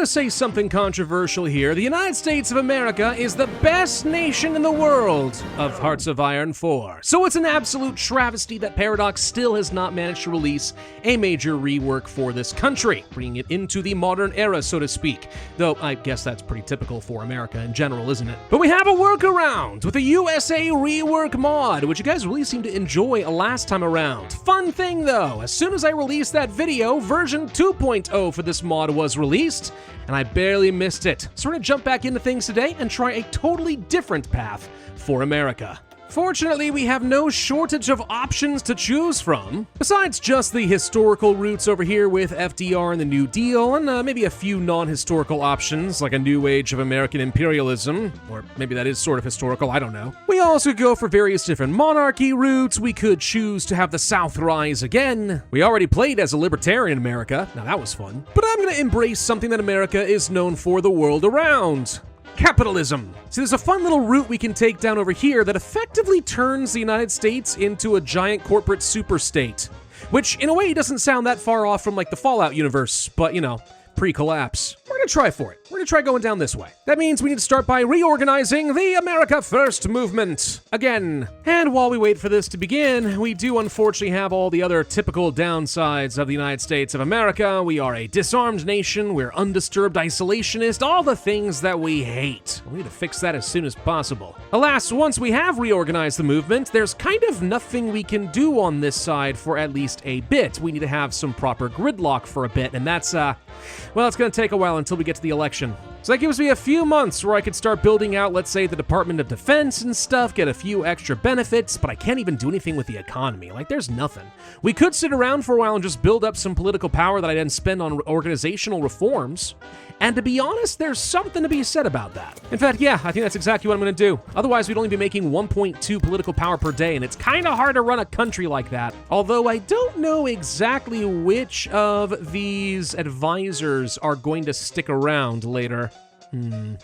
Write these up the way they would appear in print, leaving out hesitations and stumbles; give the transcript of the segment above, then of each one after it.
gonna say something controversial here. The United States of America is the best nation in the world of Hearts of Iron 4. So it's an absolute travesty that Paradox still has not managed to release a major rework for this country, bringing it into the modern era, so to speak. Though I guess that's pretty typical for America in general, isn't it? But we have a workaround with a USA rework mod, which you guys really seem to enjoy last time around. Fun thing though, as soon as I released that video, version 2.0 for this mod was released, and I barely missed it. So we're gonna jump back into things today and try a totally different path for America. Fortunately, we have no shortage of options to choose from, besides just the historical routes over here with FDR and the New Deal, and maybe a few non-historical options, like a new age of American imperialism, or maybe that is sort of historical, I don't know. We also go for various different monarchy routes. We could choose to have the South rise again. We already played as a libertarian America, now that was fun. But I'm gonna embrace something that America is known for the world around. Capitalism. See, there's a fun little route we can take down over here that effectively turns the United States into a giant corporate superstate. Which, in a way, doesn't sound that far off from, like, the Fallout universe, but, you know, pre-collapse. We're gonna try for it. We're gonna try going down this way. That means we need to start by reorganizing the America First movement again. And while we wait for this to begin, we do unfortunately have all the other typical downsides of the United States of America. We are a disarmed nation, we're undisturbed isolationist, all the things that we hate. We need to fix that as soon as possible. Alas, once we have reorganized the movement, there's kind of nothing we can do on this side for at least a bit. We need to have some proper gridlock for a bit, and that's, well, it's gonna take a while until we get to the election. So that gives me a few months where I could start building out, let's say, the Department of Defense and stuff, get a few extra benefits, but I can't even do anything with the economy. Like, there's nothing. We could sit around for a while and just build up some political power that I then spend on organizational reforms. And to be honest, there's something to be said about that. In fact, yeah, I think that's exactly what I'm gonna do. Otherwise, we'd only be making 1.2 political power per day, and it's kinda hard to run a country like that. Although I don't know exactly which of these advisors are going to stick around later.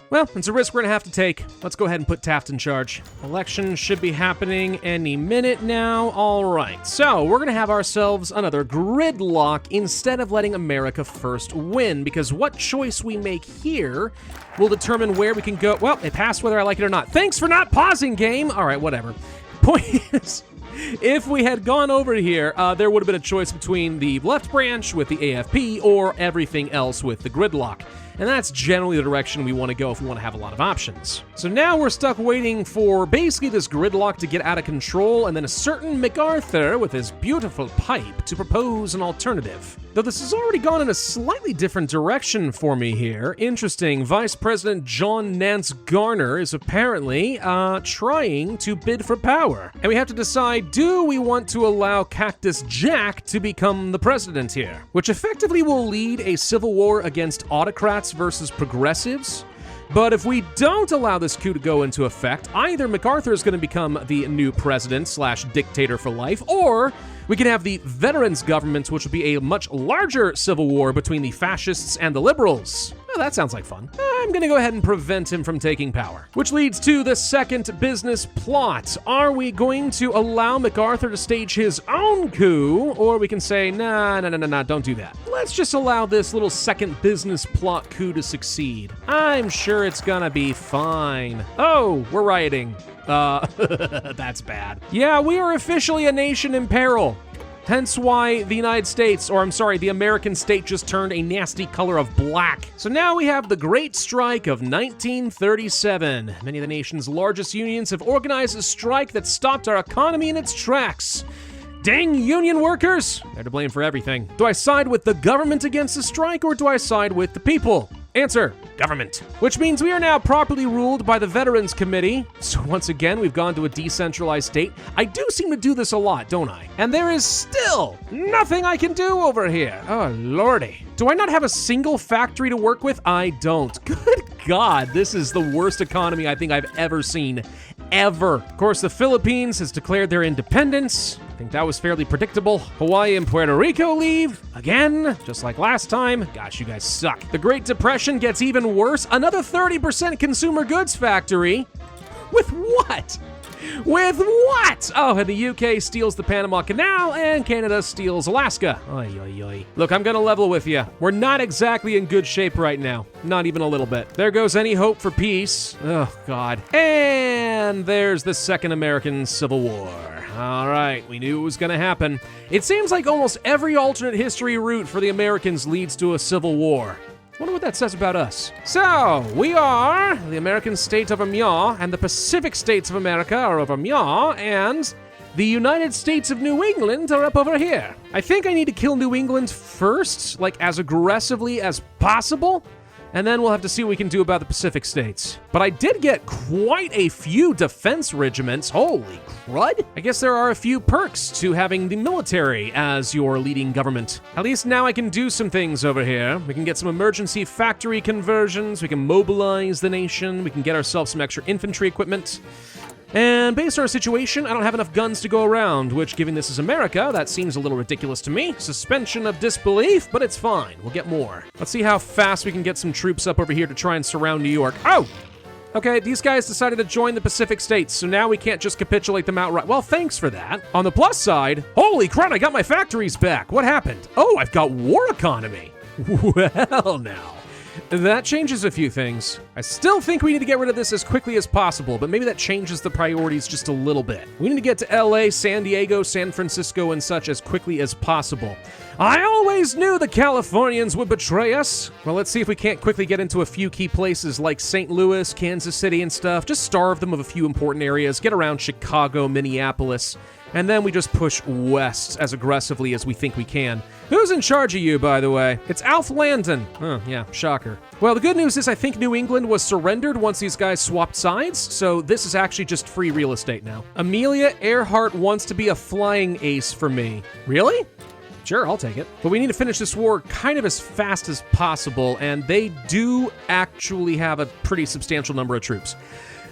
Well, it's a risk we're gonna have to take. Let's go ahead and put Taft in charge. Election should be happening any minute now. All right, so we're gonna have ourselves another gridlock instead of letting America First win, because what choice we make here will determine where we can go. Well, it passed whether I like it or not. Thanks for not pausing, game. All right, whatever. Point is, if we had gone over here, there would have been a choice between the left branch with the AFP or everything else with the gridlock. And that's generally the direction we want to go if we want to have a lot of options. So now we're stuck waiting for basically this gridlock to get out of control, and then a certain MacArthur with his beautiful pipe to propose an alternative. Though this has already gone in a slightly different direction for me here. Interesting, Vice President John Nance Garner is apparently trying to bid for power. And we have to decide, do we want to allow Cactus Jack to become the president here? Which effectively will lead a civil war against autocrats versus progressives. But if we don't allow this coup to go into effect, either MacArthur is going to become the new president / dictator for life, or we can have the veterans government, which would be a much larger civil war between the fascists and the liberals. Oh, that sounds like fun. I'm gonna go ahead and prevent him from taking power. Which leads to the second business plot. Are we going to allow MacArthur to stage his own coup, or we can say, nah, don't do that. Let's just allow this little second business plot coup to succeed. I'm sure it's gonna be fine. Oh, we're rioting. That's bad. Yeah, we are officially a nation in peril. Hence why the United States, or I'm sorry, the American state just turned a nasty color of black. So now we have the Great Strike of 1937. Many of the nation's largest unions have organized a strike that stopped our economy in its tracks. Dang union workers! They're to blame for everything. Do I side with the government against the strike, or do I side with the people? Answer, government. Which means we are now properly ruled by the Veterans Committee. So once again, we've gone to a decentralized state. I do seem to do this a lot, don't I? And there is still nothing I can do over here. Oh, lordy. Do I not have a single factory to work with? I don't. Good God, this is the worst economy I think I've ever seen. Ever. Of course, the Philippines has declared their independence. I think that was fairly predictable. Hawaii and Puerto Rico leave. Again, just like last time. Gosh, you guys suck. The Great Depression gets even worse. Another 30% consumer goods factory. With what? With what? Oh, and the UK steals the Panama Canal, and Canada steals Alaska. Oy, oy, oy. Look, I'm gonna level with you. We're not exactly in good shape right now. Not even a little bit. There goes any hope for peace. Oh, God. And there's the Second American Civil War. All right, we knew it was gonna happen. It seems like almost every alternate history route for the Americans leads to a civil war. Wonder what that says about us. So, we are the American state of Vermont, and the Pacific states of America are over Vermont, and the United States of New England are up over here. I think I need to kill New England first, like as aggressively as possible, and then we'll have to see what we can do about the Pacific states. But I did get quite a few defense regiments. Holy crud. I guess there are a few perks to having the military as your leading government. At least now I can do some things over here. We can get some emergency factory conversions. We can mobilize the nation. We can get ourselves some extra infantry equipment. And based on our situation, I don't have enough guns to go around, which, given this is America, that seems a little ridiculous to me. Suspension of disbelief, but it's fine. We'll get more. Let's see how fast we can get some troops up over here to try and surround New York. Oh! Okay, these guys decided to join the Pacific states, so now we can't just capitulate them outright. Well, thanks for that. On the plus side, holy crap, I got my factories back. What happened? Oh, I've got war economy. Well, now. That changes a few things. I still think we need to get rid of this as quickly as possible, but maybe that changes the priorities just a little bit. We need to get to LA, San Diego, San Francisco, and such as quickly as possible. I always knew the Californians would betray us. Well, let's see if we can't quickly get into a few key places like St. Louis, Kansas City, and stuff. Just starve them of a few important areas, get around Chicago, Minneapolis, and then we just push west as aggressively as we think we can. Who's in charge of you, by the way? It's Alf Landon. Oh, yeah, shocker. Well, the good news is I think New England was surrendered once these guys swapped sides, so this is actually just free real estate now. Amelia Earhart wants to be a flying ace for me. Really? Sure, I'll take it. But we need to finish this war kind of as fast as possible, and they do actually have a pretty substantial number of troops.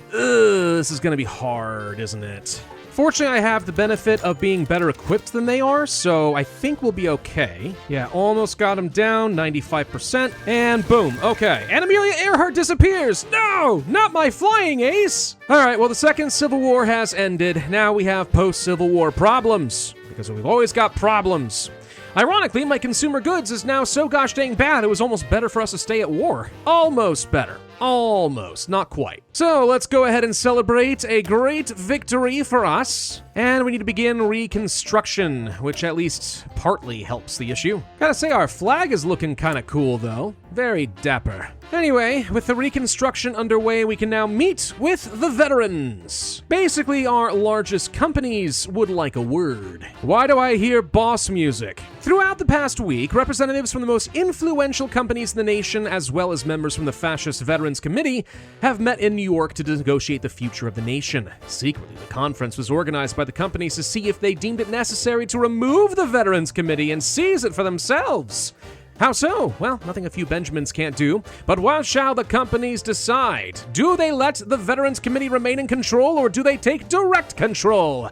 This is gonna be hard, isn't it? Fortunately, I have the benefit of being better equipped than they are, so I think we'll be okay. Yeah, almost got him down, 95%, and boom, okay. And Amelia Earhart disappears! No, not my flying ace! All right, well, the Second Civil War has ended. Now we have post-Civil War problems, because we've always got problems. Ironically, my consumer goods is now so gosh dang bad, it was almost better for us to stay at war. Almost better. Almost, not quite. So let's go ahead and celebrate a great victory for us. And we need to begin reconstruction, which at least partly helps the issue. Gotta say, our flag is looking kinda cool though. Very dapper. Anyway, with the reconstruction underway, we can now meet with the veterans. Basically, our largest companies would like a word. Why do I hear boss music? Throughout the past week, representatives from the most influential companies in the nation, as well as members from the Fascist Veterans Committee, have met in New York to negotiate the future of the nation. Secretly, the conference was organized by the companies to see if they deemed it necessary to remove the Veterans Committee and seize it for themselves. How so? Well, nothing a few Benjamins can't do. But what shall the companies decide? Do they let the Veterans Committee remain in control, or do they take direct control?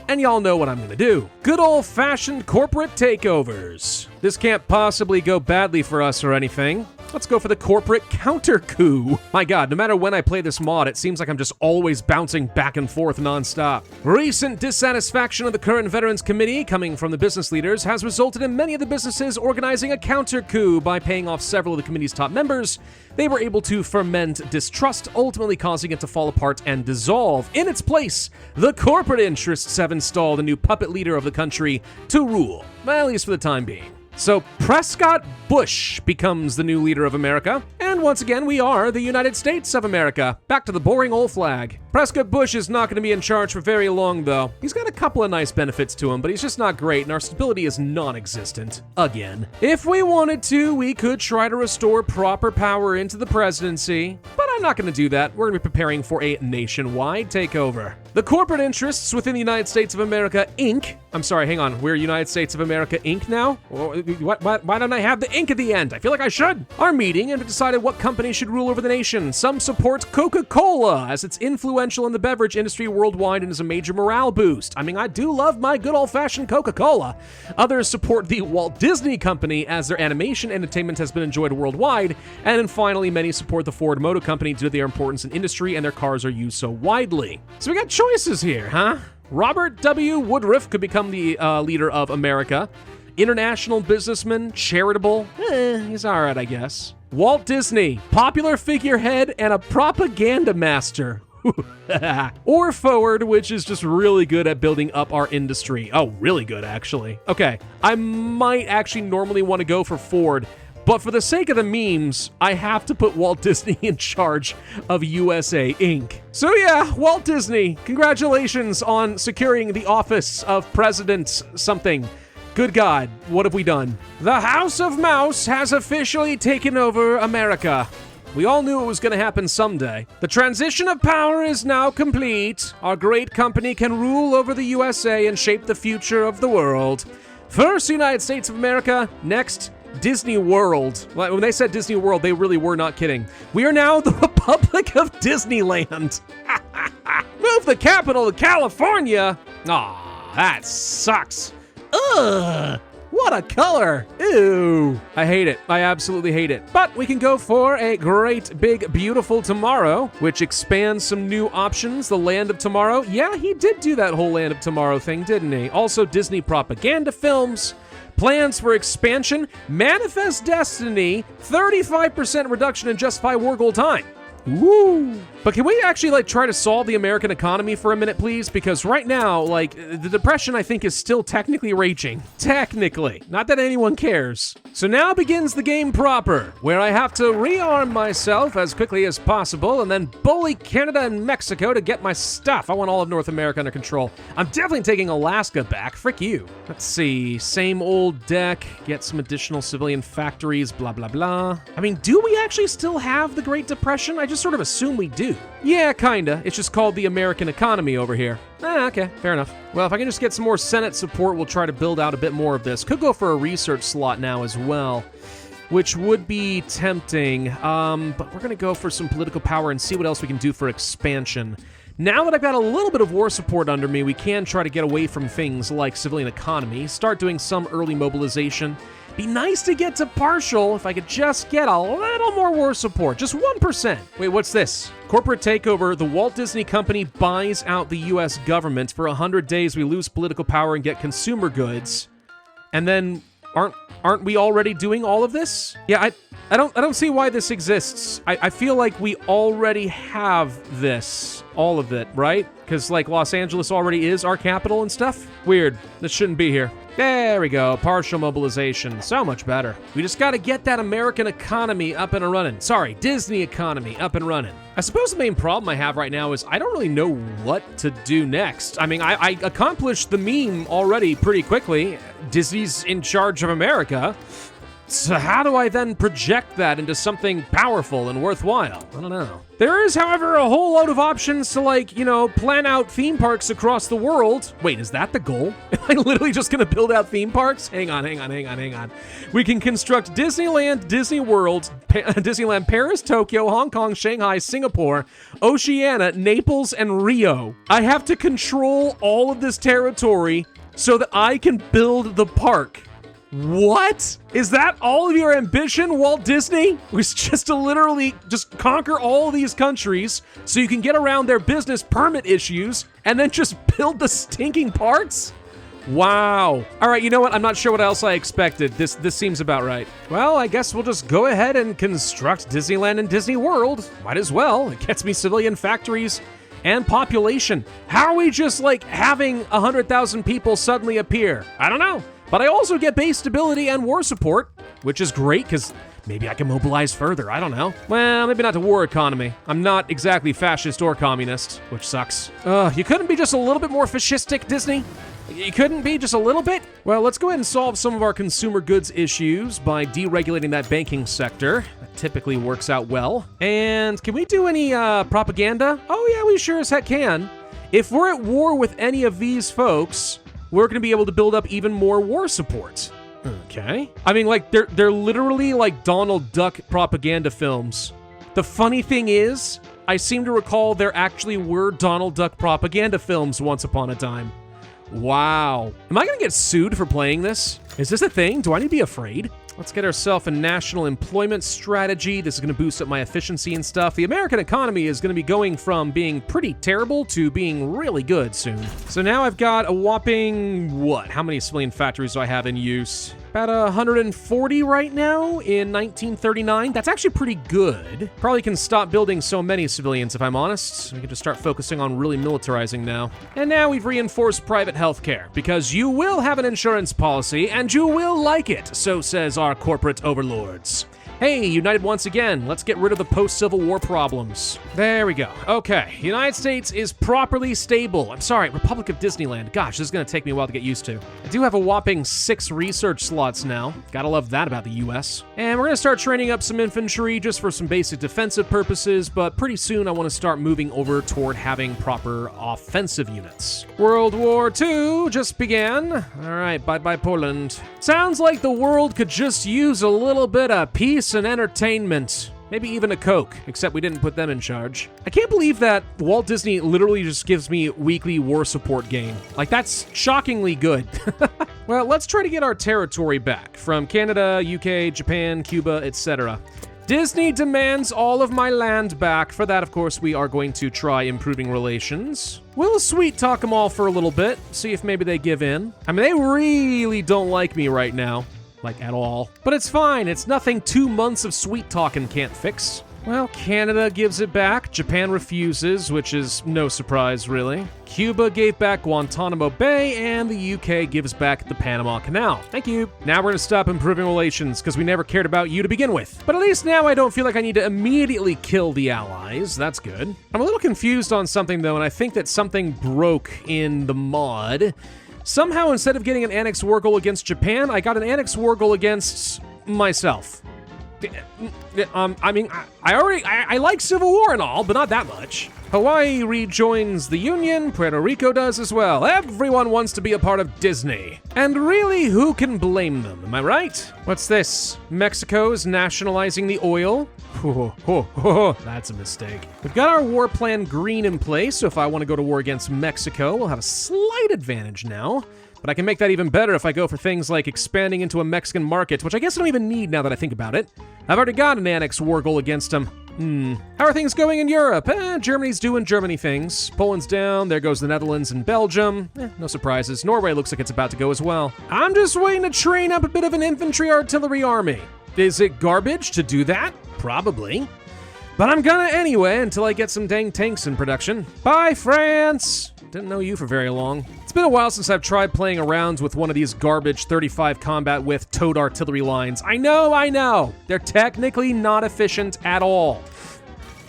And y'all know what I'm gonna do. Good old-fashioned corporate takeovers. This can't possibly go badly for us or anything. Let's go for the corporate counter-coup. My god, no matter when I play this mod, it seems like I'm just always bouncing back and forth nonstop. Recent dissatisfaction of the current Veterans Committee, coming from the business leaders, has resulted in many of the businesses organizing a counter-coup by paying off several of the committee's top members. They were able to ferment distrust, ultimately causing it to fall apart and dissolve. In its place, the corporate interests have installed a new puppet leader of the country to rule, at least for the time being. So Prescott Bush becomes the new leader of America, and once again we are the United States of America. Back to the boring old flag. Prescott Bush is not going to be in charge for very long though. He's got a couple of nice benefits to him, but he's just not great, and our stability is non-existent. Again. If we wanted to, we could try to restore proper power into the presidency, but I'm not going to do that. We're going to be preparing for a nationwide takeover. The corporate interests within the United States of America, Inc. I'm sorry, hang on. We're United States of America, Inc. now? Why don't I have the Inc. at the end? I feel like I should. Are meeting and have decided what companies should rule over the nation. Some support Coca-Cola, as it's influential in the beverage industry worldwide and is a major morale boost. I mean, I do love my good old-fashioned Coca-Cola. Others support the Walt Disney Company, as their animation entertainment has been enjoyed worldwide. And then finally, many support the Ford Motor Company due to their importance in industry and their cars are used so widely. So we got choices here, huh? Robert W. Woodruff could become the leader of America. International businessman, charitable, he's all right, I guess. Walt Disney, popular figurehead and a propaganda master. Or Forward, which is just really good at building up our industry. Oh, really good, actually. Okay, I might actually normally want to go for Ford, but for the sake of the memes, I have to put Walt Disney in charge of USA Inc. So yeah, Walt Disney, congratulations on securing the office of President something. Good God, what have we done? The House of Mouse has officially taken over America. We all knew it was going to happen someday. The transition of power is now complete. Our great company can rule over the USA and shape the future of the world. First, the United States of America. Next, Disney World. When they said Disney World, they really were not kidding. We are now the Republic of Disneyland. Move the capital to California. Aw, that sucks. Ugh. What a color! Ew! I hate it. I absolutely hate it. But we can go for a great, big, beautiful tomorrow, which expands some new options. The Land of Tomorrow. Yeah, he did do that whole Land of Tomorrow thing, didn't he? Also, Disney propaganda films. Plans for expansion. Manifest Destiny. 35% reduction in Justify War Goal time. Woo! But can we actually, try to solve the American economy for a minute, please? Because right now, the Depression, I think, is still technically raging. Technically. Not that anyone cares. So now begins the game proper, where I have to rearm myself as quickly as possible and then bully Canada and Mexico to get my stuff. I want all of North America under control. I'm definitely taking Alaska back. Frick you. Let's see. Same old deck. Get some additional civilian factories, blah, blah, blah. I mean, do we actually still have the Great Depression? I just sort of assume we do. Yeah, kinda. It's just called the American economy over here. Okay, fair enough. Well, if I can just get some more Senate support, we'll try to build out a bit more of this. Could go for a research slot now as well, which would be tempting. But we're gonna go for some political power and see what else we can do for expansion. Now that I've got a little bit of war support under me, we can try to get away from things like civilian economy, start doing some early mobilization. Be nice to get to partial if I could just get a little more war support. Just 1%. Wait, what's this? Corporate takeover. The Walt Disney Company buys out the U.S. government. For 100 days, we lose political power and get consumer goods. And then, aren't we already doing all of this? Yeah, I don't see why this exists. I feel like we already have this. All of it, right? Because, Los Angeles already is our capital and stuff? Weird. This shouldn't be here. There we go. Partial mobilization. So much better. We just got to get that American economy up and running. Sorry, Disney economy up and running. I suppose the main problem I have right now is I don't really know what to do next. I mean, I accomplished the meme already pretty quickly. Disney's in charge of America. So how do I then project that into something powerful and worthwhile? I don't know. There is, however, a whole load of options to, plan out theme parks across the world. Wait, is that the goal? Am I literally just going to build out theme parks? Hang on. We can construct Disneyland, Disney World, Disneyland Paris, Tokyo, Hong Kong, Shanghai, Singapore, Oceania, Naples, and Rio. I have to control all of this territory so that I can build the park. What? Is that all of your ambition, Walt Disney? Was just to literally just conquer all of these countries so you can get around their business permit issues and then just build the stinking parks? Wow. All right, you know what? I'm not sure what else I expected. This seems about right. Well, I guess we'll just go ahead and construct Disneyland and Disney World. Might as well. It gets me civilian factories and population. How are we just having 100,000 people suddenly appear? I don't know. But I also get base stability and war support, which is great because maybe I can mobilize further. I don't know. Well, maybe not the war economy. I'm not exactly fascist or communist, which sucks. You couldn't be just a little bit more fascistic, Disney? You couldn't be just a little bit? Well, let's go ahead and solve some of our consumer goods issues by deregulating that banking sector. That typically works out well. And can we do any propaganda? Oh yeah, we sure as heck can. If we're at war with any of these folks, we're going to be able to build up even more war support. Okay. I mean, they're literally like Donald Duck propaganda films. The funny thing is, I seem to recall there actually were Donald Duck propaganda films once upon a time. Wow. Am I going to get sued for playing this? Is this a thing? Do I need to be afraid? Let's get ourselves a national employment strategy. This is going to boost up my efficiency and stuff. The American economy is going to be going from being pretty terrible to being really good soon. So now I've got a whopping, what? How many civilian factories do I have in use? About 140 right now in 1939. That's actually pretty good. Probably can stop building so many civilians if I'm honest. We can just start focusing on really militarizing now. And now we've reinforced private healthcare because you will have an insurance policy and you will like it, so says our corporate overlords. Hey, united once again. Let's get rid of the post-Civil War problems. There we go. Okay, United States is properly stable. I'm sorry, Republic of Disneyland. Gosh, this is gonna take me a while to get used to. I do have a whopping 6 research slots now. Gotta love that about the US. And we're gonna start training up some infantry just for some basic defensive purposes, but pretty soon I wanna start moving over toward having proper offensive units. World War II just began. All right, bye-bye Poland. Sounds like the world could just use a little bit of peace and entertainment. Maybe even a Coke, except we didn't put them in charge. I can't believe that Walt Disney literally just gives me weekly war support gain. Like, that's shockingly good. Well, let's try to get our territory back from Canada, UK, Japan, Cuba, etc. Disney demands all of my land back. For that, of course, we are going to try improving relations. We'll sweet talk them all for a little bit, see if maybe they give in. I mean, they really don't like me right now. Like, at all. But it's fine, it's nothing 2 months of sweet talking can't fix. Well, Canada gives it back, Japan refuses, which is no surprise, really. Cuba gave back Guantanamo Bay, and the UK gives back the Panama Canal. Thank you. Now we're gonna stop improving relations, because we never cared about you to begin with. But at least now I don't feel like I need to immediately kill the Allies. That's good. I'm a little confused on something, though, and I think that something broke in the mod. Somehow, instead of getting an annex war goal against Japan, I got an annex war goal against myself. I mean, I like Civil War and all, but not that much. Hawaii rejoins the Union, Puerto Rico does as well. Everyone wants to be a part of Disney. And really, who can blame them, am I right? What's this? Mexico's nationalizing the oil? That's a mistake. We've got our war plan green in place, so if I want to go to war against Mexico, we'll have a slight advantage now. But I can make that even better if I go for things like expanding into a Mexican market, which I guess I don't even need now that I think about it. I've already got an annex war goal against them. How are things going in Europe? Germany's doing Germany things. Poland's down, there goes the Netherlands and Belgium. No surprises. Norway looks like it's about to go as well. I'm just waiting to train up a bit of an infantry artillery army. Is it garbage to do that? Probably. But I'm gonna anyway until I get some dang tanks in production. Bye, France! Didn't know you for very long. It's been a while since I've tried playing around with one of these garbage 35 combat with towed artillery lines. I know! They're technically not efficient at all.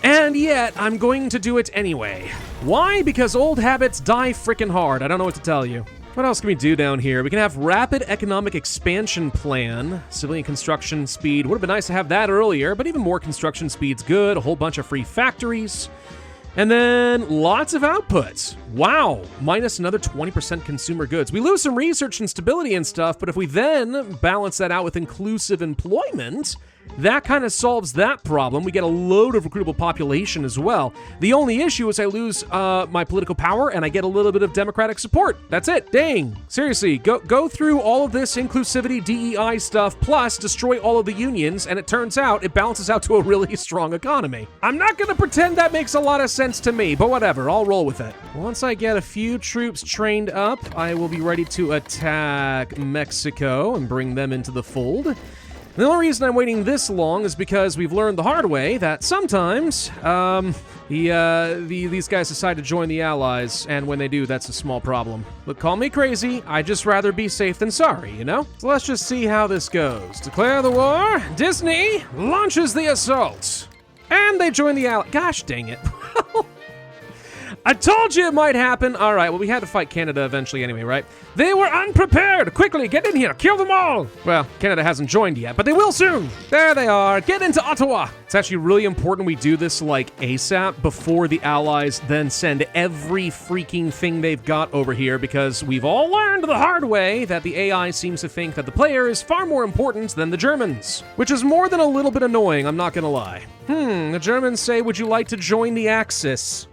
And yet, I'm going to do it anyway. Why? Because old habits die frickin' hard. I don't know what to tell you. What else can we do down here? We can have rapid economic expansion plan. Civilian construction speed. Would have been nice to have that earlier, but even more construction speed's good. A whole bunch of free factories. And then lots of outputs. Wow, minus another 20% consumer goods. We lose some research and stability and stuff, but if we then balance that out with inclusive employment, that kind of solves that problem. We get a load of recruitable population as well. The only issue is I lose my political power and I get a little bit of democratic support. That's it. Dang. Seriously, go through all of this inclusivity, DEI stuff, plus destroy all of the unions, and it turns out it balances out to a really strong economy. I'm not going to pretend that makes a lot of sense to me, but whatever. I'll roll with it. Once I get a few troops trained up, I will be ready to attack Mexico and bring them into the fold. The only reason I'm waiting this long is because we've learned the hard way that sometimes, these guys decide to join the Allies, and when they do, that's a small problem. Look, call me crazy, I'd just rather be safe than sorry, you know? So let's just see how this goes. Declare the war, Disney launches the assault, and they join the Allies. Gosh dang it. I told you it might happen. All right, well, we had to fight Canada eventually anyway, right? They were unprepared. Quickly, get in here. Kill them all. Well, Canada hasn't joined yet, but they will soon. There they are. Get into Ottawa. It's actually really important we do this like ASAP before the Allies then send every freaking thing they've got over here, because we've all learned the hard way that the AI seems to think that the player is far more important than the Germans, which is more than a little bit annoying, I'm not gonna lie. The Germans say, would you like to join the Axis?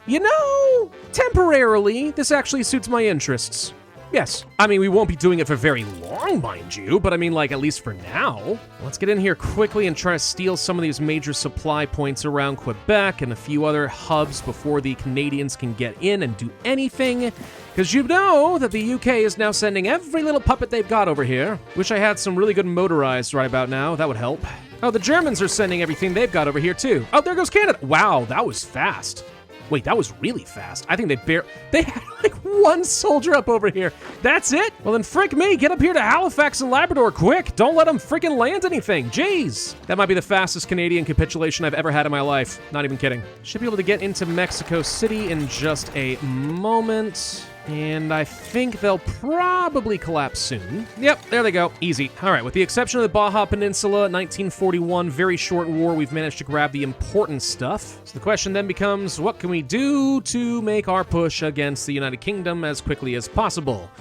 You know, temporarily, this actually suits my interests. Yes. I mean, we won't be doing it for very long, mind you, but I mean, like, at least for now. Let's get in here quickly and try to steal some of these major supply points around Quebec and a few other hubs before the Canadians can get in and do anything. Because you know that the UK is now sending every little puppet they've got over here. Wish I had some really good motorized right about now. That would help. Oh, the Germans are sending everything they've got over here, too. Oh, there goes Canada. Wow, that was fast. Wait, that was really fast. I think they had like one soldier up over here. That's it? Well then frick me, get up here to Halifax and Labrador quick. Don't let them frickin' land anything. Jeez. That might be the fastest Canadian capitulation I've ever had in my life. Not even kidding. Should be able to get into Mexico City in just a moment. And I think they'll probably collapse soon. Yep, there they go. Easy. All right, with the exception of the Baja Peninsula, 1941, very short war, we've managed to grab the important stuff. So the question then becomes, what can we do to make our push against the United Kingdom as quickly as possible?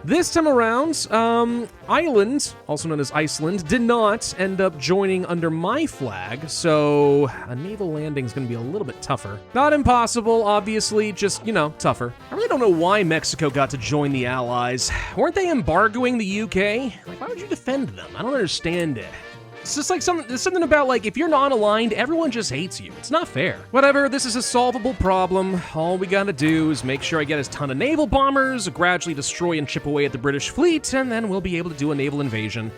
This time around, Ireland, also known as Iceland, did not end up joining under my flag, so a naval landing is going to be a little bit tougher. Not impossible, obviously, just, you know, tougher. I really don't know why Mexico got to join the Allies. Weren't they embargoing the UK? Like, why would you defend them? I don't understand it. It's just like there's something about, like, if you're non-aligned, everyone just hates you. It's not fair. Whatever, this is a solvable problem. All we gotta do is make sure I get a ton of naval bombers, gradually destroy and chip away at the British fleet, and then we'll be able to do a naval invasion.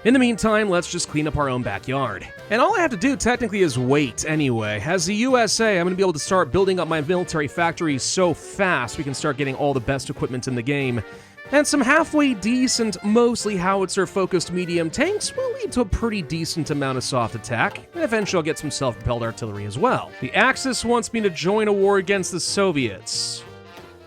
In the meantime, let's just clean up our own backyard. And all I have to do technically is wait anyway. As the USA, I'm gonna be able to start building up my military factories so fast we can start getting all the best equipment in the game. And some halfway decent, mostly howitzer-focused medium tanks will lead to a pretty decent amount of soft attack, and eventually I'll get some self-propelled artillery as well. The Axis wants me to join a war against the Soviets.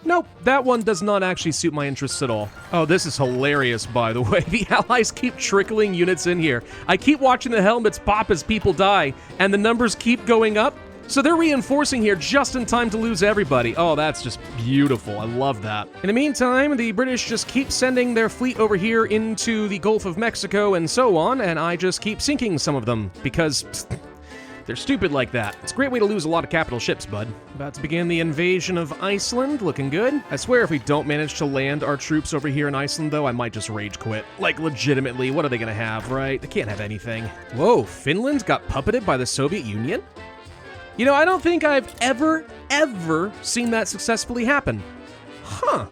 Nope, that one does not actually suit my interests at all. Oh, this is hilarious, by the way. The Allies keep trickling units in here. I keep watching the helmets pop as people die, and the numbers keep going up. So they're reinforcing here just in time to lose everybody. Oh, that's just beautiful. I love that. In the meantime, the British just keep sending their fleet over here into the Gulf of Mexico and so on, and I just keep sinking some of them because they're stupid like that. It's a great way to lose a lot of capital ships, bud. About to begin the invasion of Iceland. Looking good. I swear if we don't manage to land our troops over here in Iceland, though, I might just rage quit. Like, legitimately, what are they gonna have, right? They can't have anything. Whoa, Finland got puppeted by the Soviet Union? You know, I don't think I've ever seen that successfully happen. Huh.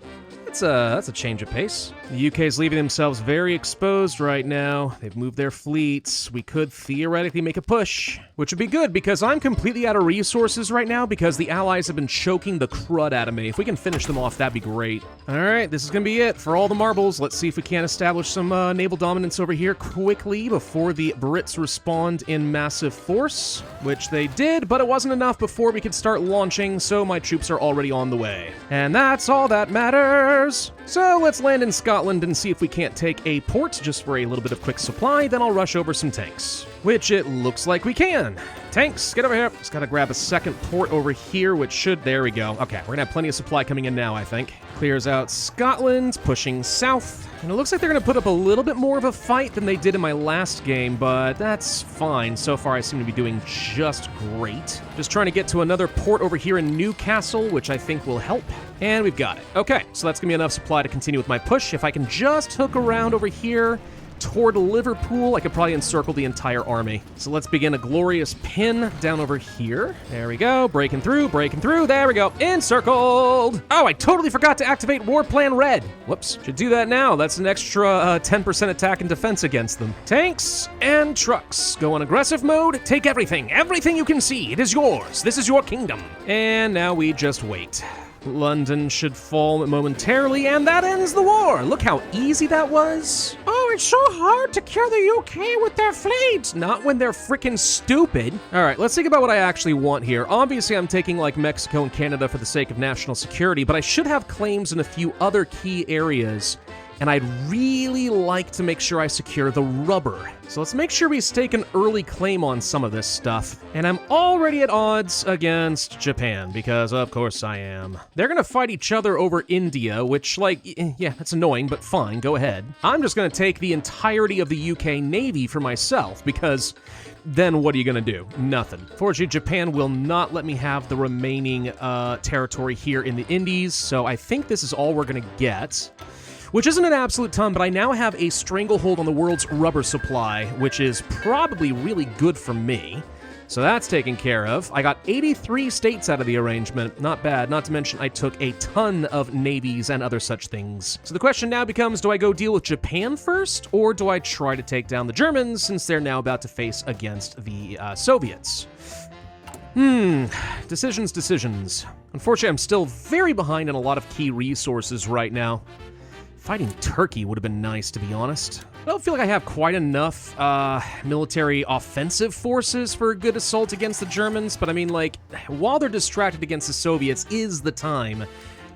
That's a change of pace. The UK is leaving themselves very exposed right now. They've moved their fleets. We could theoretically make a push, which would be good because I'm completely out of resources right now because the Allies have been choking the crud out of me. If we can finish them off, that'd be great. All right, this is gonna be it for all the marbles. Let's see if we can establish some naval dominance over here quickly before the Brits respond in massive force, which they did, but it wasn't enough before we could start launching, so my troops are already on the way. And that's all that matters. So let's land in Scotland and see if we can't take a port just for a little bit of quick supply, then I'll rush over some tanks. Which it looks like we can. Tanks, get over here. Just gotta grab a second port over here, which should, there we go. Okay, we're gonna have plenty of supply coming in now, I think. Clears out Scotland, pushing south. And it looks like they're gonna put up a little bit more of a fight than they did in my last game, but that's fine. So far, I seem to be doing just great. Just trying to get to another port over here in Newcastle, which I think will help. And we've got it. Okay, so that's gonna be enough supply to continue with my push. If I can just hook around over here toward Liverpool, I could probably encircle the entire army. So let's begin a glorious pin down over here. There we go, breaking through, there we go, encircled! Oh, I totally forgot to activate War Plan Red. Whoops, should do that now. That's an extra 10% attack and defense against them. Tanks and trucks, go on aggressive mode, take everything you can see, it is yours, this is your kingdom. And now we just wait. London should fall momentarily, and that ends the war. Look how easy that was. Oh, it's so hard to kill the UK with their fleet. Not when they're freaking stupid. All right, let's think about what I actually want here. Obviously, I'm taking like Mexico and Canada for the sake of national security, but I should have claims in a few other key areas. And I'd really like to make sure I secure the rubber. So let's make sure we stake an early claim on some of this stuff. And I'm already at odds against Japan, because of course I am. They're gonna fight each other over India, which, like, yeah, that's annoying, but fine, go ahead. I'm just gonna take the entirety of the UK Navy for myself, because then what are you gonna do? Nothing. Fortunately, Japan will not let me have the remaining territory here in the Indies, so I think this is all we're gonna get. which isn't an absolute ton, but I now have a stranglehold on the world's rubber supply, which is probably really good for me. So that's taken care of. I got 83 states out of the arrangement. Not bad. Not to mention I took a ton of navies and other such things. So the question now becomes, do I go deal with Japan first, or do I try to take down the Germans since they're now about to face against the Soviets? Decisions. Unfortunately, I'm still very behind on a lot of key resources right now. Fighting Turkey would have been nice, to be honest. I don't feel like I have quite enough military offensive forces for a good assault against the Germans, but I mean, like, while they're distracted against the Soviets is the time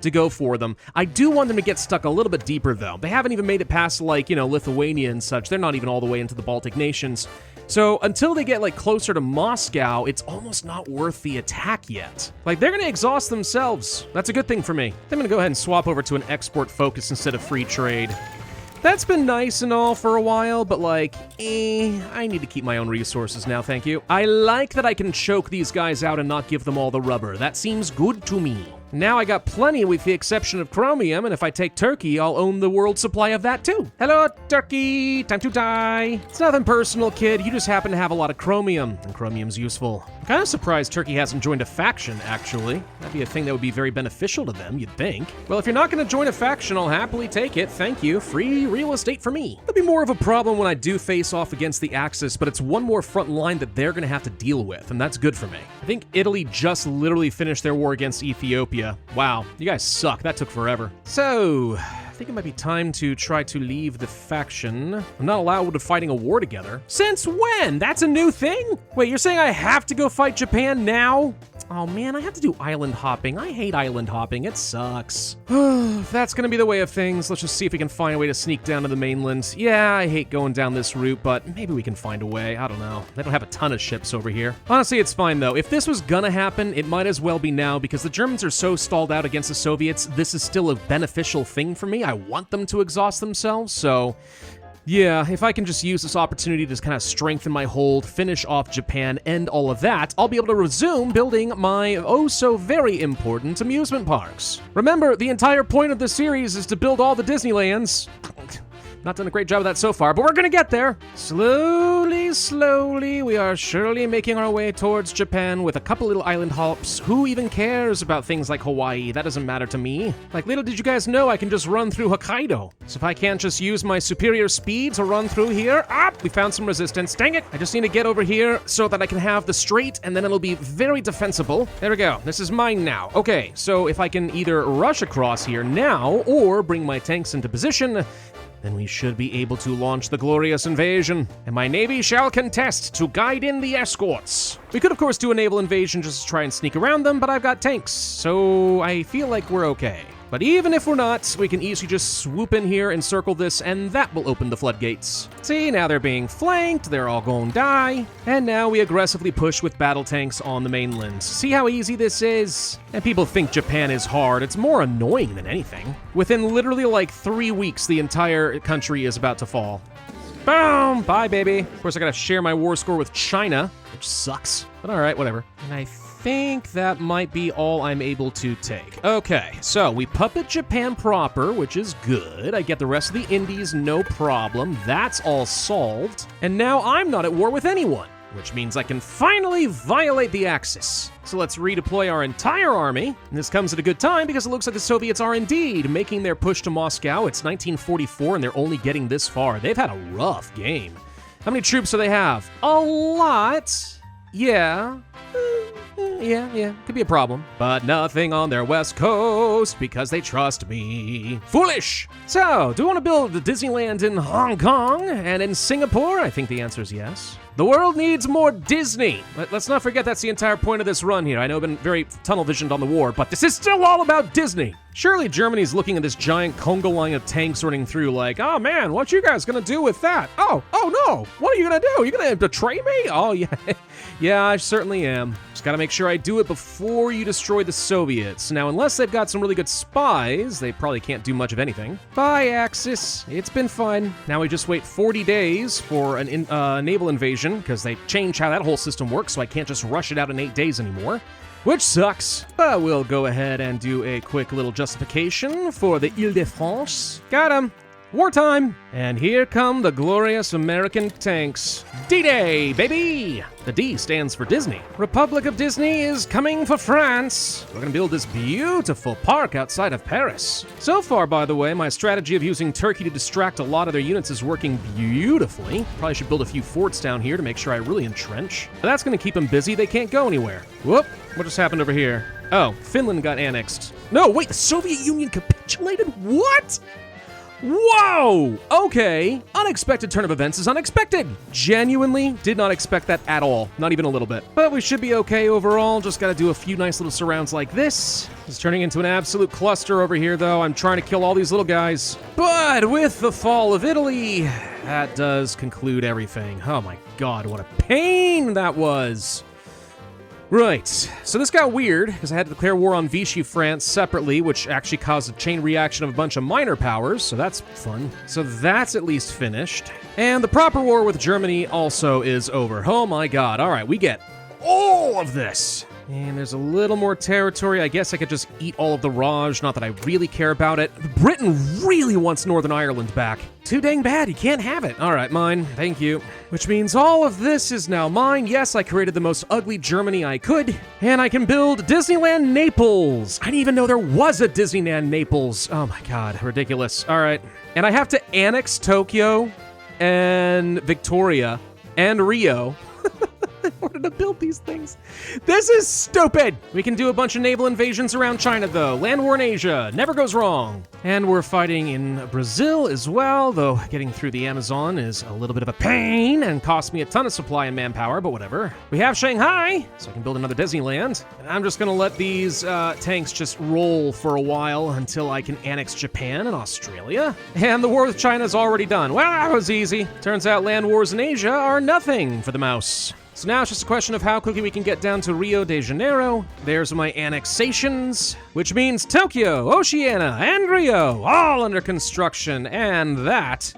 to go for them. I do want them to get stuck a little bit deeper, though. They haven't even made it past, like, you know, Lithuania and such. They're not even all the way into the Baltic nations. So until they get, like, closer to Moscow, it's almost not worth the attack yet. Like, they're gonna exhaust themselves. That's a good thing for me. I'm gonna go ahead and swap over to an export focus instead of free trade. That's been nice and all for a while, but like, I need to keep my own resources now, thank you. I like that I can choke these guys out and not give them all the rubber. That seems good to me. Now I got plenty with the exception of chromium, and if I take Turkey, I'll own the world supply of that too. Hello, Turkey! Time to die! It's nothing personal, kid. You just happen to have a lot of chromium, and chromium's useful. I'm kind of surprised Turkey hasn't joined a faction, actually. That'd be a thing that would be very beneficial to them, you'd think. Well, if you're not going to join a faction, I'll happily take it. Thank you. Free real estate for me. That'd be more of a problem when I do face off against the Axis, but it's one more front line that they're going to have to deal with, and that's good for me. I think Italy just literally finished their war against Ethiopia. Wow, you guys suck. That took forever. So, I think it might be time to try to leave the faction. I'm not allowed to fighting a war together. Since when? That's a new thing? Wait, you're saying I have to go fight Japan now? Oh man, I have to do island hopping. I hate island hopping. It sucks. If that's gonna be the way of things, let's just see if we can find a way to sneak down to the mainland. Yeah, I hate going down this route, but maybe we can find a way. I don't know. They don't have a ton of ships over here. Honestly, it's fine though. If this was gonna happen, it might as well be now because the Germans are so stalled out against the Soviets. This is still a beneficial thing for me. I want them to exhaust themselves, so yeah, if I can just use this opportunity to kind of strengthen my hold, finish off Japan, and all of that, I'll be able to resume building my oh-so-very important amusement parks. Remember, the entire point of this series is to build all the Disneylands. Not done a great job of that so far, but we're gonna get there. Slowly, we are surely making our way towards Japan with a couple little island hops. Who even cares about things like Hawaii? That doesn't matter to me. Like, little did you guys know I can just run through Hokkaido. So if I can't just use my superior speed to run through here, we found some resistance. Dang it! I just need to get over here so that I can have the straight, and then it'll be very defensible. There we go. This is mine now. Okay, so if I can either rush across here now, or bring my tanks into position, then we should be able to launch the glorious invasion, and my navy shall contest to guide in the escorts. We could, of course, do a naval invasion just to try and sneak around them, but I've got tanks, so I feel like we're okay. But even if we're not, we can easily just swoop in here and circle this, and that will open the floodgates. See, now they're being flanked, they're all gonna die, and now we aggressively push with battle tanks on the mainland. See how easy this is? And people think Japan is hard. It's more annoying than anything. Within literally like 3 weeks, the entire country is about to fall. Boom! Bye, baby. Of course, I gotta share my war score with China, which sucks. But alright, whatever. And I think that might be all I'm able to take. Okay, so we puppet Japan proper, which is good. I get the rest of the Indies, no problem. That's all solved. And now I'm not at war with anyone, which means I can finally violate the Axis. So let's redeploy our entire army. And this comes at a good time because it looks like the Soviets are indeed making their push to Moscow. It's 1944 and they're only getting this far. They've had a rough game. How many troops do they have? A lot. Yeah. Yeah, could be a problem. But nothing on their west coast because they trust me. Foolish! So, do we want to build the Disneyland in Hong Kong and in Singapore? I think the answer is yes. The world needs more Disney. Let's not forget that's the entire point of this run here. I know I've been very tunnel visioned on the war, but this is still all about Disney. Surely Germany's looking at this giant conga line of tanks running through like, oh man, what you guys gonna do with that? Oh no, what are you gonna do? You gonna betray me? Oh yeah, yeah, I certainly am. Just gotta make sure I do it before you destroy the Soviets. Now, unless they've got some really good spies, they probably can't do much of anything. Bye, Axis. It's been fun. Now we just wait 40 days for an naval invasion invasion, because they changed how that whole system works, so I can't just rush it out in 8 days anymore. Which sucks, but we'll go ahead and do a quick little justification for the Ile-de-France. Got him. Wartime. And here come the glorious American tanks. D-Day, baby! The D stands for Disney. Republic of Disney is coming for France. We're gonna build this beautiful park outside of Paris. So far, by the way, my strategy of using Turkey to distract a lot of their units is working beautifully. Probably should build a few forts down here to make sure I really entrench. But that's gonna keep them busy. They can't go anywhere. Whoop, what just happened over here? Oh, Finland got annexed. No, wait, the Soviet Union capitulated? What? Whoa! Okay. Unexpected turn of events is unexpected. Genuinely did not expect that at all. Not even a little bit. But we should be okay overall. Just gotta do a few nice little surrounds like this. It's turning into an absolute cluster over here, though. I'm trying to kill all these little guys. But with the fall of Italy, that does conclude everything. Oh my god, what a pain that was. Right, so this got weird, because I had to declare war on Vichy France separately, which actually caused a chain reaction of a bunch of minor powers, so that's fun. So that's at least finished. And the proper war with Germany also is over. Oh my god, alright, we get all of this! And there's a little more territory. I guess I could just eat all of the Raj, not that I really care about it. Britain really wants Northern Ireland back. Too dang bad, you can't have it. All right, mine, thank you. Which means all of this is now mine. Yes, I created the most ugly Germany I could, and I can build Disneyland Naples. I didn't even know there was a Disneyland Naples. Oh my god, ridiculous. All right, and I have to annex Tokyo and Victoria and Rio in order to build these things. This is stupid! We can do a bunch of naval invasions around China, though. Land war in Asia, never goes wrong. And we're fighting in Brazil as well, though getting through the Amazon is a little bit of a pain and costs me a ton of supply and manpower, but whatever. We have Shanghai, so I can build another Disneyland. And I'm just gonna let these tanks just roll for a while until I can annex Japan and Australia. And the war with China is already done. Well, that was easy. Turns out land wars in Asia are nothing for the mouse. So now it's just a question of how quickly we can get down to Rio de Janeiro. There's my annexations, which means Tokyo, Oceania, and Rio, all under construction. And that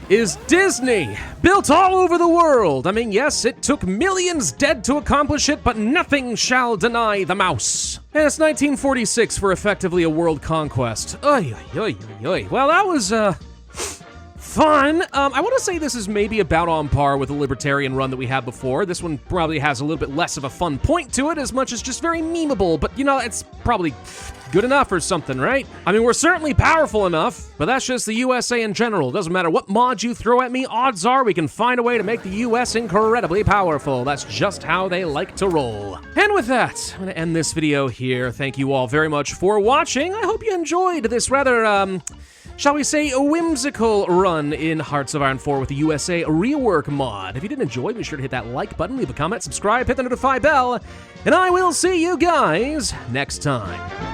is Disney, built all over the world. I mean, yes, it took millions dead to accomplish it, but nothing shall deny the mouse. And it's 1946 for effectively a world conquest. Oy, oy, oy, oy. Well, that was, fun. I want to say this is maybe about on par with the Libertarian run that we had before. This one probably has a little bit less of a fun point to it, as much as just very memeable, but you know, it's probably good enough or something, right? I mean, we're certainly powerful enough, but that's just the USA in general. It doesn't matter what mod you throw at me, odds are we can find a way to make the US incredibly powerful. That's just how they like to roll. And with that, I'm gonna end this video here. Thank you all very much for watching. I hope you enjoyed this rather, shall we say, a whimsical run in Hearts of Iron 4 with the USA rework mod. If you did enjoy, be sure to hit that like button, leave a comment, subscribe, hit the notify bell, and I will see you guys next time.